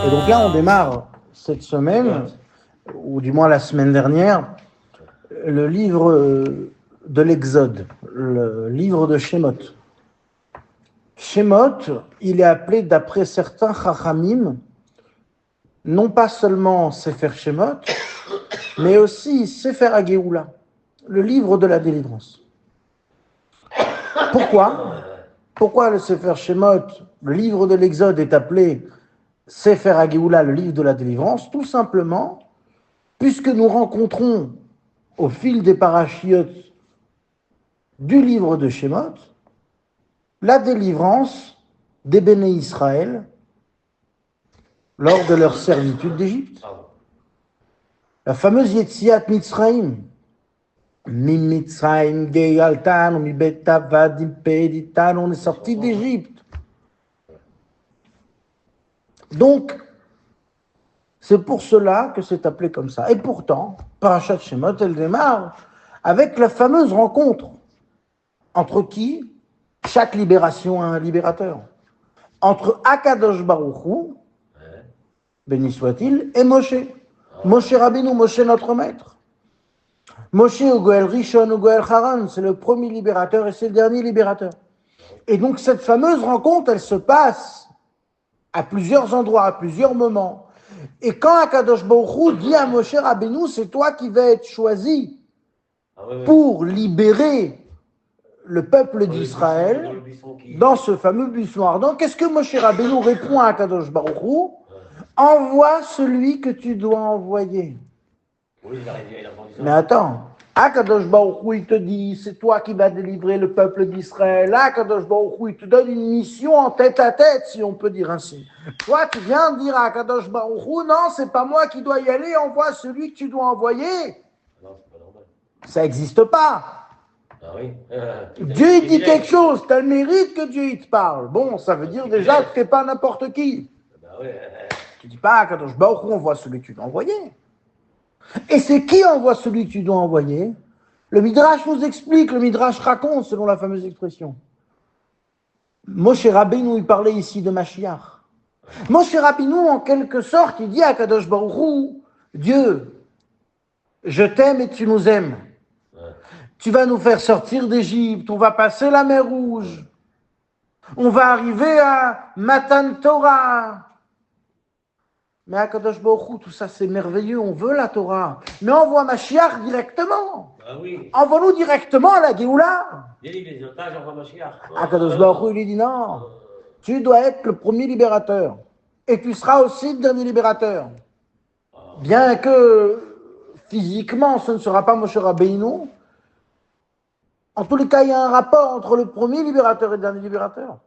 Et donc là, on démarre cette semaine, ou du moins la semaine dernière, le livre de l'Exode, le livre de Shemot. Shemot, il est appelé d'après certains Chachamim, non pas seulement Sefer Shemot, mais aussi Sefer HaGeoula, le livre de la délivrance. Pourquoi le Sefer Shemot, le livre de l'Exode, est appelé Sefer HaGeoula, le livre de la délivrance? Tout simplement, puisque nous rencontrons au fil des parachiotes du livre de Shemot la délivrance des Béné Israël lors de leur servitude d'Égypte. La fameuse Yetziat Mitzrayim. Mi Mitzrayim Gegaltan, mi Betavad Impeditan, on est sorti d'Égypte. Donc, c'est pour cela que c'est appelé comme ça. Et pourtant, Parashat Shemot, elle démarre avec la fameuse rencontre entre qui? Chaque libération a un libérateur. Entre Akadosh Baruch Hu, béni soit-il, et Moshe. Moshe Rabbeinu, Moshe notre maître. Moshe ou Goël Rishon ou Goël Haran, c'est le premier libérateur et c'est le dernier libérateur. Et donc cette fameuse rencontre, elle se passe à plusieurs endroits, à plusieurs moments. Et quand Akadosh Baruch Hu dit à Moshe Rabbeinu, c'est toi qui vas être choisi pour libérer le peuple d'Israël dans ce fameux buisson ardent, qu'est-ce que Moshe Rabbeinu répond à Akadosh Baruch Hu? Envoie celui que tu dois envoyer. Mais attends, Akadosh Baruch Hu, il te dit, c'est toi qui vas délivrer le peuple d'Israël. Akadosh Baruch Hu, il te donne une mission en tête à tête, si on peut dire ainsi. Toi, tu viens de dire à Akadosh Baruch Hu, non, c'est pas moi qui dois y aller, envoie celui que tu dois envoyer. Non, c'est pas normal. Ça n'existe pas. Ah oui. Dieu il dit quelque chose, tu as le mérite que Dieu il te parle. Bon, ça veut dire déjà que tu n'es pas n'importe qui. Tu ne dis pas, Akadosh Baruch Hu, envoie celui que tu dois envoyer. Et c'est qui envoie celui que tu dois envoyer? Le Midrash nous explique, le Midrash raconte, selon la fameuse expression. Moshe Rabbeinu, il parlait ici de Mashiach. Moshe Rabbeinu, en quelque sorte, il dit à Akadosh Baruch Hu, Dieu, je t'aime et tu nous aimes. Tu vas nous faire sortir d'Égypte, on va passer la mer Rouge, on va arriver à Matan Torah. Mais à Kadosh Baruch Hu, tout ça c'est merveilleux, on veut la Torah. Mais envoie Mashiach directement. Ah oui. Envoie-nous directement à la Géoula. Délivre les otages, envoie Mashiach. À Kadosh Baruch Hu, il dit non, tu dois être le premier libérateur. Et tu seras aussi le dernier libérateur. Bien que physiquement ce ne sera pas Moshe Rabbeinu, en tous les cas, il y a un rapport entre le premier libérateur et le dernier libérateur.